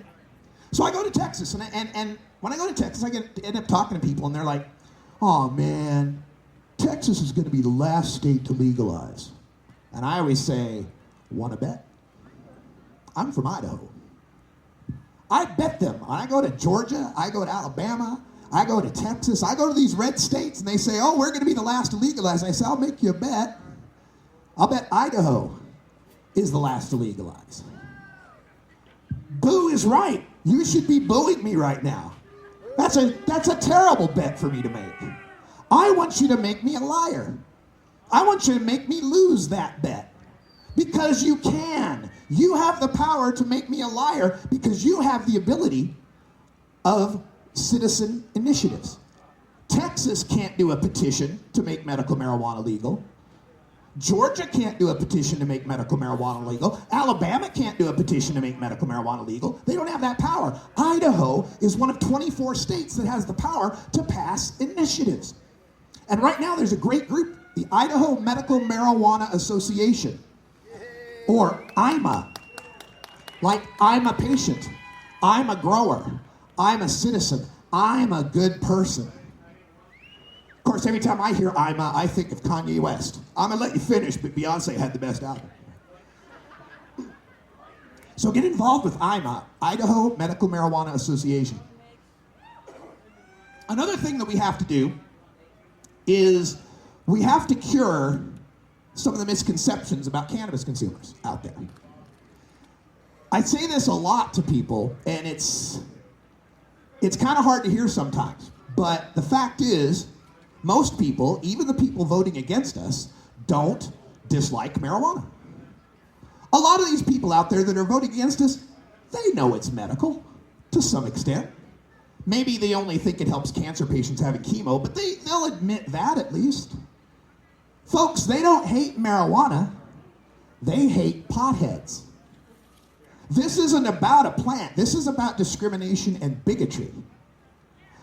Speaker 19: So I go to Texas, and when I go to Texas, I end up talking to people, and they're like, oh man, Texas is going to be the last state to legalize. And I always say, want to bet? I'm from Idaho. I bet them. I go to Georgia, I go to Alabama, I go to Texas, I go to these red states, and they say, oh, we're going to be the last to legalize. I say, I'll make you a bet. I'll bet Idaho is the last to legalize. Boo is right. You should be booing me right now. That's a terrible bet for me to make. I want you to make me a liar. I want you to make me lose that bet. Because you can. You have the power to make me a liar because you have the ability of citizen initiatives. Texas can't do a petition to make medical marijuana legal. Georgia can't do a petition to make medical marijuana legal. Alabama can't do a petition to make medical marijuana legal. They don't have that power. Idaho is one of 24 states that has the power to pass initiatives. And right now there's a great group, the Idaho Medical Marijuana Association, or IMA. Like, I'm a patient, I'm a grower, I'm a citizen, I'm a good person. Of course, every time I hear IMA, I think of Kanye West. I'm going to let you finish, but Beyonce had the best album. So get involved with IMA, Idaho Medical Marijuana Association. Another thing that we have to do is we have to cure some of the misconceptions about cannabis consumers out there. I say this a lot to people, and it's kind of hard to hear sometimes. But the fact is, most people, even the people voting against us, don't dislike marijuana. A lot of these people out there that are voting against us, they know it's medical to some extent. Maybe they only think it helps cancer patients having chemo, but they'll admit that at least. Folks, they don't hate marijuana. They hate potheads. This isn't about a plant. This is about discrimination and bigotry.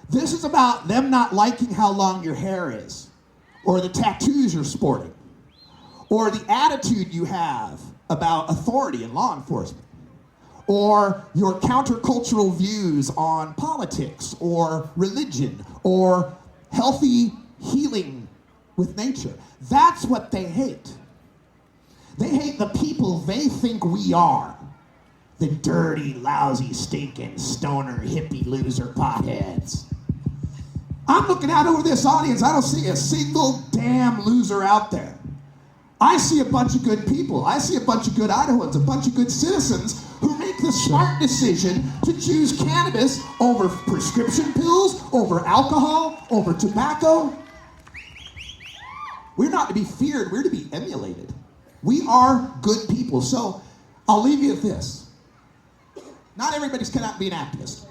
Speaker 19: This is about them not liking how long your hair is, or the tattoos you're sporting, or the attitude you have about authority and law enforcement, or your countercultural views on politics, or religion, or healthy healing with nature. That's what they hate. They hate the people they think we are. The dirty, lousy, stinking, stoner, hippie, loser potheads. I'm looking out over this audience. I don't see a single damn loser out there. I see a bunch of good people. I see a bunch of good Idahoans, a bunch of good citizens who make the smart decision to choose cannabis over prescription pills, over alcohol, over tobacco. We're not to be feared. We're to be emulated. We are good people. So I'll leave you with this. Not everybody's cut out to be an activist.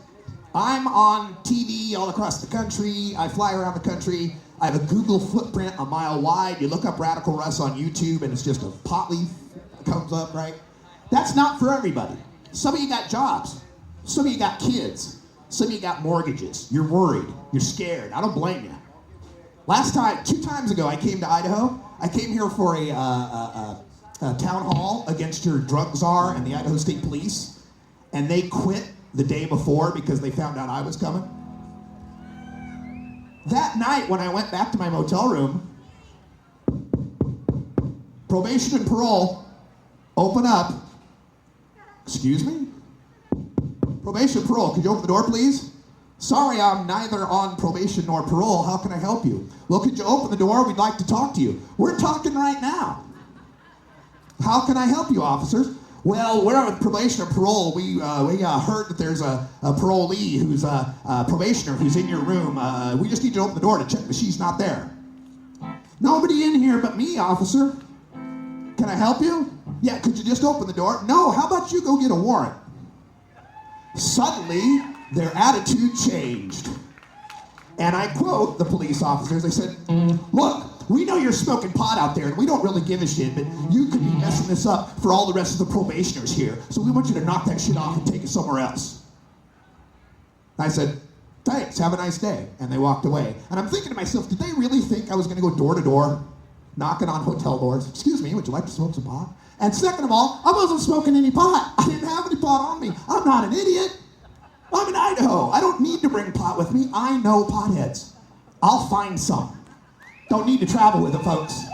Speaker 19: I'm on TV all across the country. I fly around the country. I have a Google footprint a mile wide. You look up Radical Russ on YouTube and it's just a pot leaf that comes up, right? That's not for everybody. Some of you got jobs. Some of you got kids. Some of you got mortgages. You're worried. You're scared. I don't blame you. Last time, 2 times ago, I came to Idaho. I came here for a town hall against your drug czar and the Idaho State Police, and they quit the day before because they found out I was coming. That night, when I went back to my motel room, probation and parole, open up. Excuse me? Probation and parole, could you open the door, please? Sorry, I'm neither on probation nor parole. How can I help you? Well, could you open the door? We'd like to talk to you. We're talking right now. How can I help you, officers? Well, we're on probation or parole. We heard that there's a parolee who's a probationer who's in your room. We just need to open the door to check that she's not there. Nobody in here but me, officer. Can I help you? Yeah, could you just open the door? No, how about you go get a warrant? Suddenly, their attitude changed. And I quote the police officers. They said, look, we know you're smoking pot out there, and we don't really give a shit, but you could be messing this up for all the rest of the probationers here, so we want you to knock that shit off and take it somewhere else. I said, thanks, have a nice day. And they walked away. And I'm thinking to myself, did they really think I was going to go door to door, knocking on hotel doors? Excuse me, would you like to smoke some pot? And second of all, I wasn't smoking any pot. I didn't have any pot on me. I'm not an idiot. I'm in Idaho. I don't need to bring pot with me. I know potheads. I'll find some. Don't need to travel with it, folks.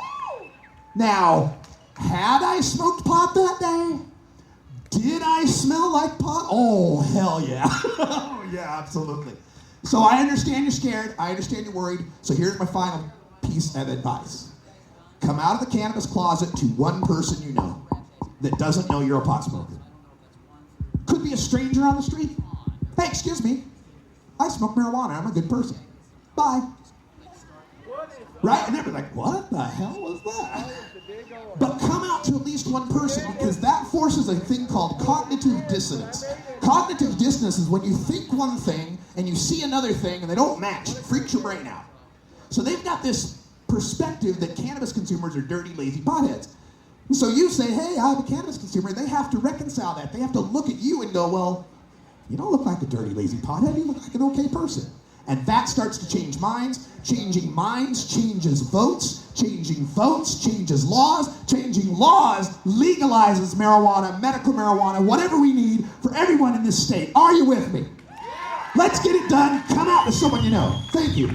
Speaker 19: Now, had I smoked pot that day? Did I smell like pot? Oh, hell yeah. Oh, yeah, absolutely. So I understand you're scared. I understand you're worried. So here's my final piece of advice. Come out of the cannabis closet to one person you know that doesn't know you're a pot smoker. Could be a stranger on the street. Hey, excuse me. I smoke marijuana. I'm a good person. Bye. Right? And they'd be like, what the hell was that? But come out to at least one person, because that forces a thing called cognitive dissonance. Cognitive dissonance is when you think one thing and you see another thing and they don't match. It freaks your brain out. So they've got this perspective that cannabis consumers are dirty, lazy potheads. And so you say, hey, I'm a cannabis consumer. They have to reconcile that. They have to look at you and go, well, you don't look like a dirty, lazy pothead. You look like an okay person. And that starts to change minds. Changing minds changes votes. Changing votes changes laws. Changing laws legalizes marijuana, medical marijuana, whatever we need for everyone in this state. Are you with me? Let's get it done. Come out with someone you know. Thank you.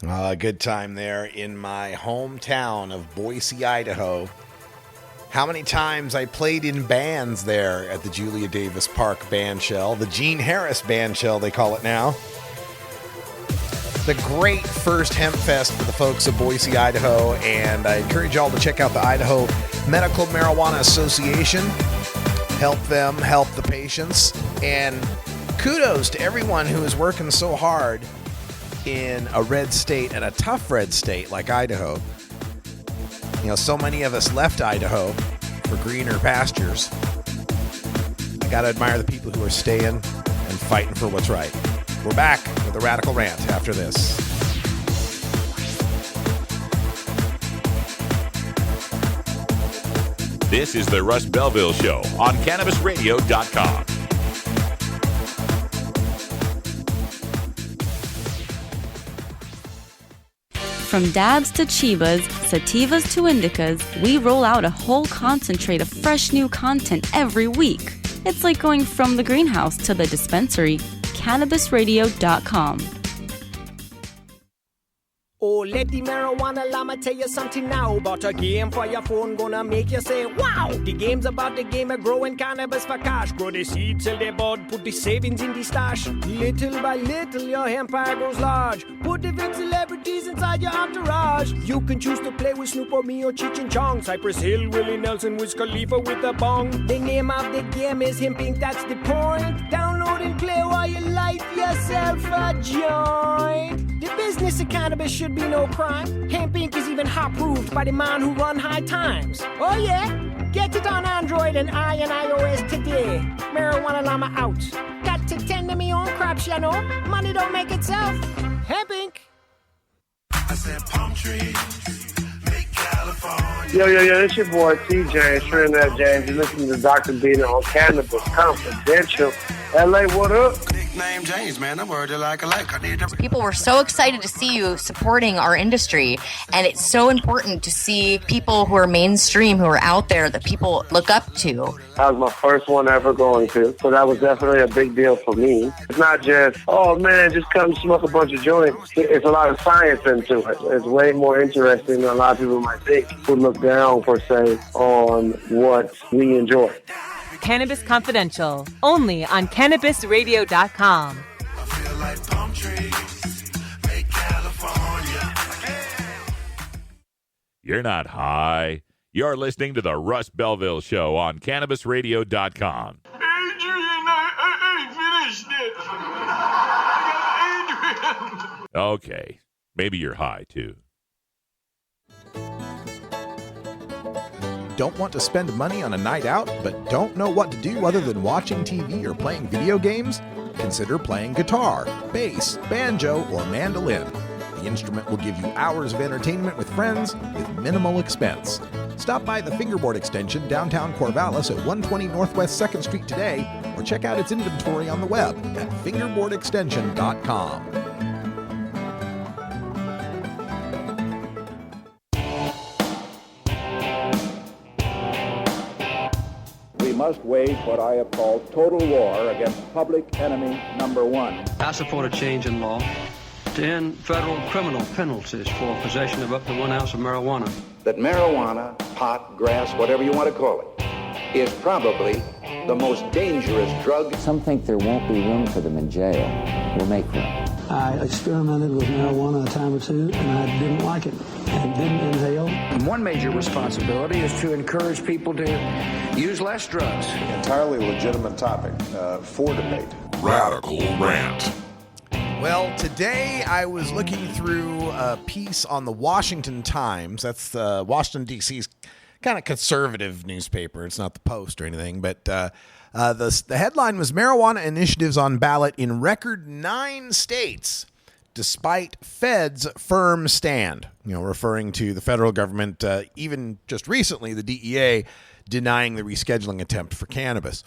Speaker 5: A good time there in my hometown of Boise, Idaho. How many times I played in bands there at the Julia Davis Park Bandshell, the Gene Harris Bandshell, they call it now. The great first Hempfest for the folks of Boise, Idaho, and I encourage y'all to check out the Idaho Medical Marijuana Association. help them help the patients. And kudos to everyone who is working so hard in a red state and a tough red state like Idaho. You know, so many of us left Idaho for greener pastures. I gotta admire the people who are staying and fighting for what's right. We're back with a Radical Rant after this.
Speaker 2: This is the Russ Belville Show on CannabisRadio.com.
Speaker 14: From dabs to chivas, sativas to indicas, we roll out a whole concentrate of fresh new content every week. It's like going from the greenhouse to the dispensary. CannabisRadio.com.
Speaker 1: Oh, let the marijuana llama tell you something now about a game for your phone gonna make you say, wow! The game's about the game of growing cannabis for cash. Grow the seed, sell the bud, put the savings in the stash. Little by little, your empire grows large. Put the big celebrities inside your entourage. You can choose to play with Snoop or me or Cheech and Chong, Cypress Hill, Willie Nelson, Wiz Khalifa with a bong. The name of the game is Hemping, that's the point. Download and play while you light yourself a joint. The business of cannabis should be no crime. Hemp Inc. is even hot-proofed by the man who run High Times. Oh yeah? Get it on Android and iOS today. Marijuana llama out. Got to tend to me own crops, you know. Money don't make itself. Hemp Inc.
Speaker 20: I said palm trees, make California.
Speaker 21: Yo, it's your boy TJ, Trinidad James. You're listening to Dr. Bina on Cannabis Confidential. LA, what up?
Speaker 20: Nickname James, man. I'm already like a like. I need to...
Speaker 22: People were so excited to see you supporting our industry, and it's so important to see people who are mainstream, who are out there, that people look up to.
Speaker 21: That was my first one ever going to, so that was definitely a big deal for me. It's not just, oh man, just come smoke a bunch of joints. It's a lot of science into it. It's way more interesting than a lot of people might think who look down, per se, on what we enjoy.
Speaker 23: Cannabis Confidential, only on CannabisRadio.com.
Speaker 20: I feel like palm trees, make California.
Speaker 2: You're not high. You're listening to the Russ Belville Show on CannabisRadio.com.
Speaker 20: Adrian, I finished it. I got Adrian.
Speaker 2: Okay, maybe you're high too.
Speaker 5: Don't want to spend money on a night out, but don't know what to do other than watching TV or playing video games? Consider playing guitar, bass, banjo, or mandolin. The instrument will give you hours of entertainment with friends with minimal expense. Stop by the Fingerboard Extension downtown Corvallis at 120 Northwest 2nd Street today, or check out its inventory on the web at fingerboardextension.com.
Speaker 24: We must wage what I have called total war against public enemy number one.
Speaker 25: I support a change in law to end federal criminal penalties for possession of up to 1 ounce of marijuana.
Speaker 24: That marijuana, pot, grass, whatever you want to call it, is probably the most dangerous drug.
Speaker 26: Some think there won't be room for them in jail. We'll make room.
Speaker 27: I experimented with marijuana a time or two, and I didn't like it and didn't inhale.
Speaker 28: And one major responsibility is to encourage people to use less drugs.
Speaker 29: Entirely legitimate topic for debate.
Speaker 2: Radical Rant.
Speaker 5: Well, today I was looking through a piece on the Washington Times. That's Washington, D.C.'s kind of conservative newspaper. It's not the Post or anything, but the headline was Marijuana Initiatives on Ballot in Record 9 States, Despite Fed's Firm Stand. You know, referring to the federal government, even just recently, the DEA denying the rescheduling attempt for cannabis.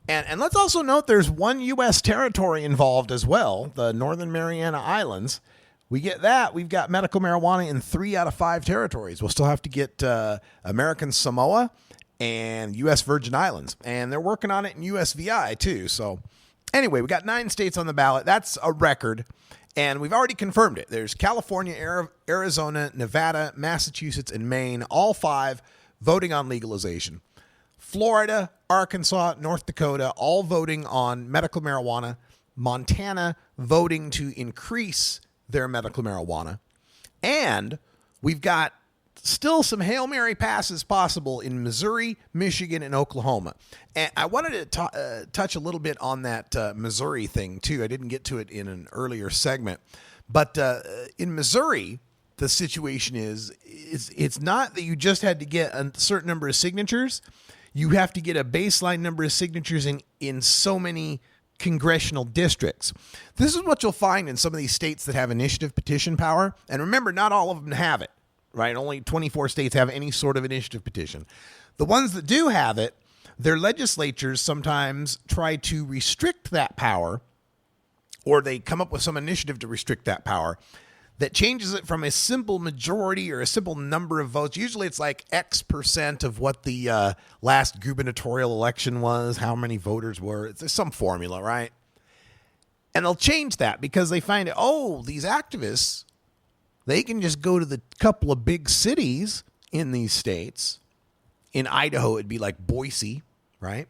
Speaker 5: And let's also note there's one U.S. territory involved as well, the Northern Mariana Islands. We get that. We've got medical marijuana in 3 out of 5 territories. We'll still have to get American Samoa and U.S. Virgin Islands. And they're working on it in USVI too. So anyway, we got 9 states on the ballot. That's a record. And we've already confirmed it. There's California, Arizona, Nevada, Massachusetts, and Maine, all 5 voting on legalization. Florida, Arkansas, North Dakota, all voting on medical marijuana. Montana voting to increase their medical marijuana. And we've got still some Hail Mary passes possible in Missouri, Michigan, and Oklahoma. And I wanted to touch a little bit on that Missouri thing, too. I didn't get to it in an earlier segment. But in Missouri, the situation is it's not that you just had to get a certain number of signatures. You have to get a baseline number of signatures in so many congressional districts. This is what you'll find in some of these states that have initiative petition power. And remember, not all of them have it, right? Only 24 states have any sort of initiative petition. The ones that do have it, their legislatures sometimes try to restrict that power, or they come up with some initiative to restrict that power that changes it from a simple majority or a simple number of votes. Usually it's like X percent of what the last gubernatorial election was, how many voters were. It's some formula, right? And they'll change that because they find, these activists, they can just go to the couple of big cities in these states. In Idaho, it'd be like Boise, right?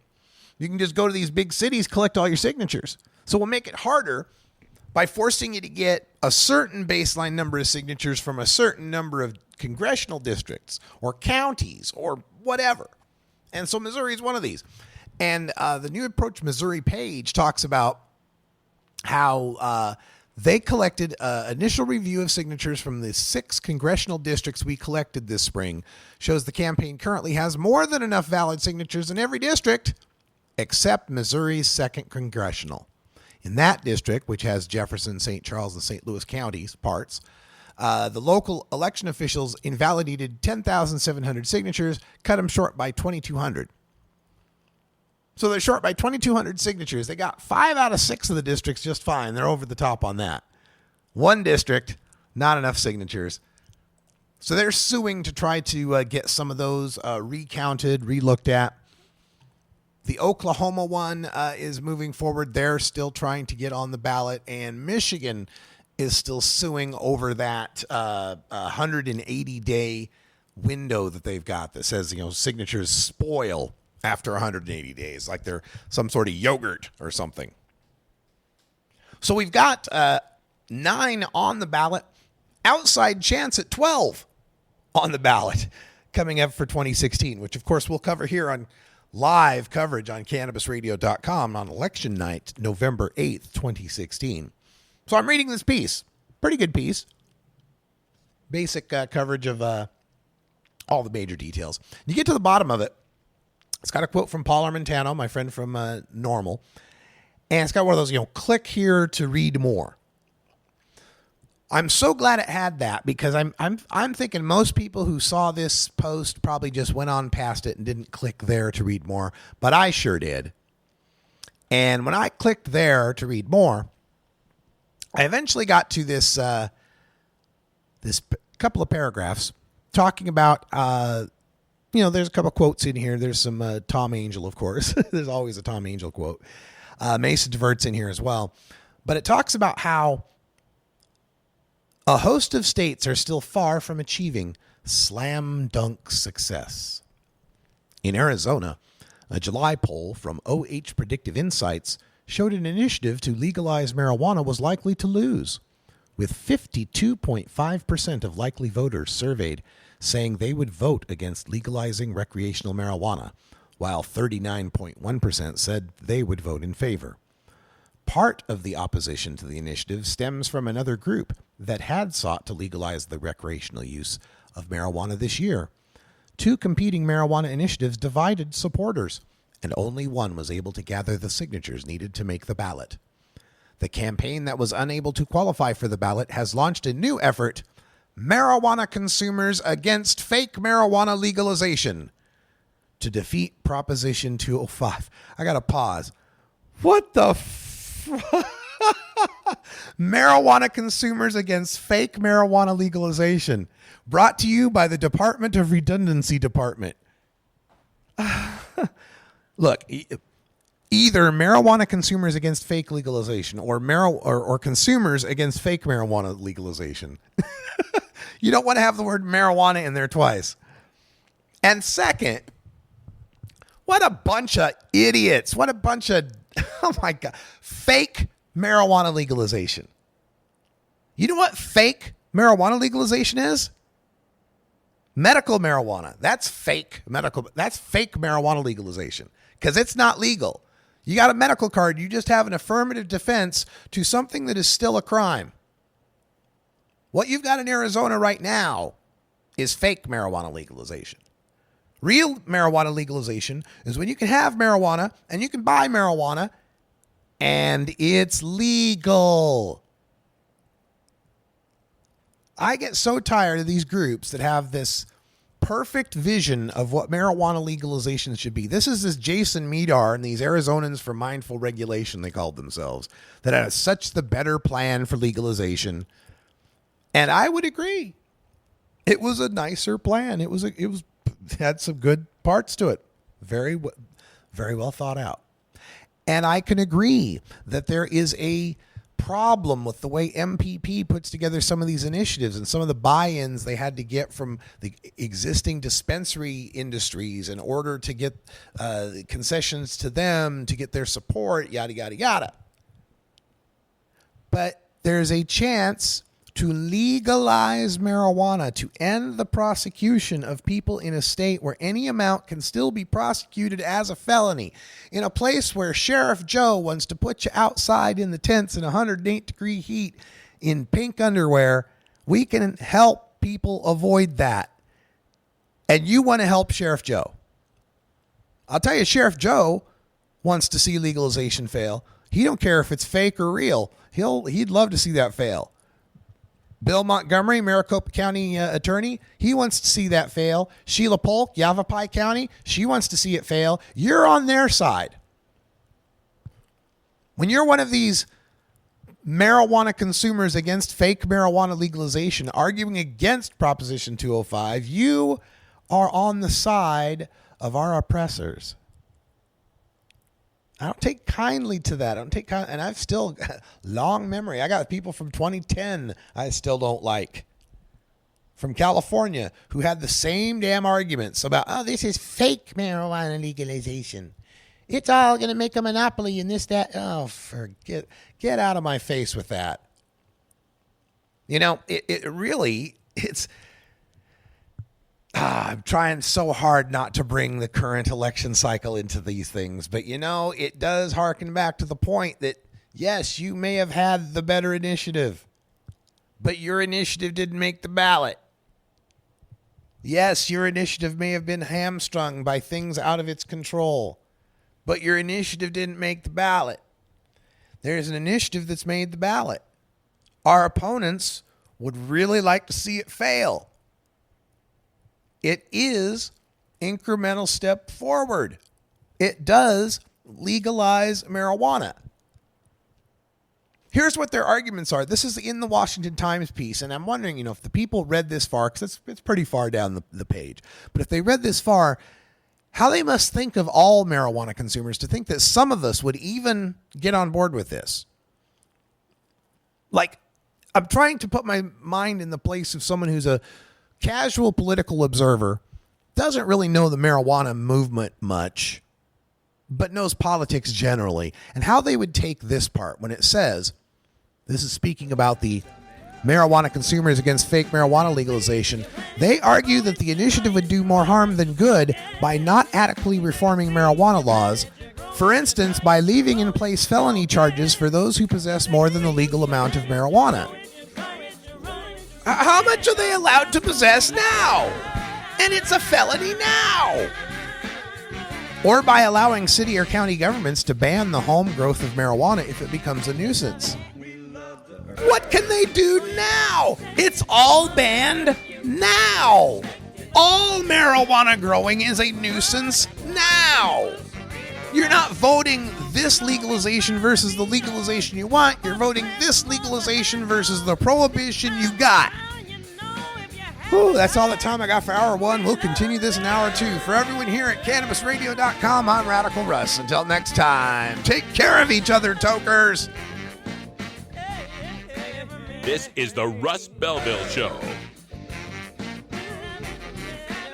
Speaker 5: You can just go to these big cities, collect all your signatures. So we'll make it harder by forcing you to get a certain baseline number of signatures from a certain number of congressional districts or counties or whatever. And so Missouri is one of these. And the New Approach Missouri page talks about how they collected initial review of signatures from the 6 congressional districts we collected this spring. Shows the campaign currently has more than enough valid signatures in every district except Missouri's 2nd congressional. In that district, which has Jefferson, St. Charles, and St. Louis counties parts, the local election officials invalidated 10,700 signatures, cut them short by 2,200. So they're short by 2,200 signatures. They got 5 out of 6 of the districts just fine. They're over the top on that. One district, not enough signatures. So they're suing to try to get some of those recounted, relooked at. The Oklahoma one is moving forward. They're still trying to get on the ballot. And Michigan is still suing over that 180-day window that they've got that says, signatures spoil after 180 days, like they're some sort of yogurt or something. So we've got 9 on the ballot. Outside chance at 12 on the ballot coming up for 2016, which, of course, we'll cover here on live coverage on CannabisRadio.com on election night, November 8th, 2016. So I'm reading this piece. Pretty good piece. Basic coverage of all the major details. You get to the bottom of it. It's got a quote from Paul Armentano, my friend from Normal. And it's got one of those, click here to read more. I'm so glad it had that because I'm thinking most people who saw this post probably just went on past it and didn't click there to read more, but I sure did. And when I clicked there to read more, I eventually got to this couple of paragraphs talking about there's a couple of quotes in here. There's some Tom Angel, of course. There's always a Tom Angel quote. Mesa Divert's in here as well, but it talks about how a host of states are still far from achieving slam dunk success. In Arizona, a July poll from OH Predictive Insights showed an initiative to legalize marijuana was likely to lose, with 52.5% of likely voters surveyed saying they would vote against legalizing recreational marijuana, while 39.1% said they would vote in favor. Part of the opposition to the initiative stems from another group that had sought to legalize the recreational use of marijuana this year. 2 competing marijuana initiatives divided supporters, and only one was able to gather the signatures needed to make the ballot. The campaign that was unable to qualify for the ballot has launched a new effort, Marijuana Consumers Against Fake Marijuana Legalization, to defeat Proposition 205. I got to pause. What the Marijuana Consumers Against Fake Marijuana Legalization, brought to you by the Department of Redundancy Department. Look, either Marijuana Consumers Against Fake Legalization or Consumers Against Fake Marijuana Legalization. You don't want to have the word marijuana in there twice. And second, what a bunch of idiots. What a bunch of, oh my God, fake marijuana legalization. You know what fake marijuana legalization is? Medical marijuana, that's fake marijuana legalization because it's not legal. You got a medical card, you just have an affirmative defense to something that is still a crime. What you've got in Arizona right now is fake marijuana legalization. Real marijuana legalization is when you can have marijuana and you can buy marijuana and it's legal. I get so tired of these groups that have this perfect vision of what marijuana legalization should be. This is Jason Medar and these Arizonans for Mindful Regulation, they called themselves, that had such the better plan for legalization. And I would agree. It was a nicer plan. It had some good parts to it. Very well thought out. And I can agree that there is a problem with the way MPP puts together some of these initiatives and some of the buy-ins they had to get from the existing dispensary industries in order to get concessions to them, to get their support, yada, yada, yada. But there's a chance to legalize marijuana, to end the prosecution of people in a state where any amount can still be prosecuted as a felony. In a place where Sheriff Joe wants to put you outside in the tents in 108-degree heat in pink underwear, we can help people avoid that. And you want to help Sheriff Joe. I'll tell you, Sheriff Joe wants to see legalization fail. He don't care if it's fake or real. He'd love to see that fail. Bill Montgomery, Maricopa County attorney, he wants to see that fail. Sheila Polk, Yavapai County, she wants to see it fail. You're on their side. When you're one of these marijuana consumers against fake marijuana legalization, arguing against Proposition 205, you are on the side of our oppressors. I don't take kindly to that. And I've still got long memory. I got people from 2010 I still don't like. From California who had the same damn arguments about, this is fake marijuana legalization. It's all going to make a monopoly and this, that. Oh, get out of my face with that. You know, I'm trying so hard not to bring the current election cycle into these things. But, it does harken back to the point that, yes, you may have had the better initiative, but your initiative didn't make the ballot. Yes, your initiative may have been hamstrung by things out of its control, but your initiative didn't make the ballot. There's an initiative that's made the ballot. Our opponents would really like to see it fail. It is incremental step forward. It does legalize marijuana. Here's what their arguments are. This is in the Washington Times piece, and I'm wondering, if the people read this far, because it's pretty far down the page, but if they read this far, how they must think of all marijuana consumers to think that some of us would even get on board with this. Like, I'm trying to put my mind in the place of someone who's a casual political observer, doesn't really know the marijuana movement much, but knows politics generally, and how they would take this part when it says, this is speaking about the marijuana consumers against fake marijuana legalization. They argue that the initiative would do more harm than good by not adequately reforming marijuana laws. For instance, by leaving in place felony charges for those who possess more than the legal amount of marijuana. How much are they allowed to possess now? And it's a felony now. Or by allowing city or county governments to ban the home growth of marijuana if it becomes a nuisance. What can they do now? It's all banned now. All marijuana growing is a nuisance now. You're not voting this legalization versus the legalization you want. You're voting this legalization versus the prohibition you got. Whew, that's all the time I got for hour one. We'll continue this in hour two. For everyone here at CannabisRadio.com, I'm Radical Russ. Until next time, take care of each other, tokers.
Speaker 2: This is the Russ Belville Show.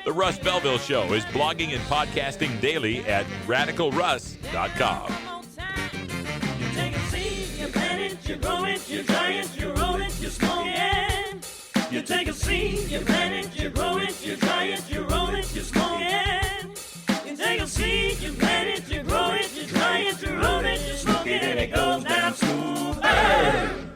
Speaker 2: The Russ Belville Show is blogging and podcasting daily at RadicalRuss.com.
Speaker 20: You take a seed, you plant it, you grow it, you dry it, you roll it, you smoke it. You
Speaker 3: You take a seed, you plant it, you grow it, you dry it, you roll it, you smoke it. You take a seed, you plant it, you grow it, you dry it, you roll it, you smoke it, and it goes down smooth.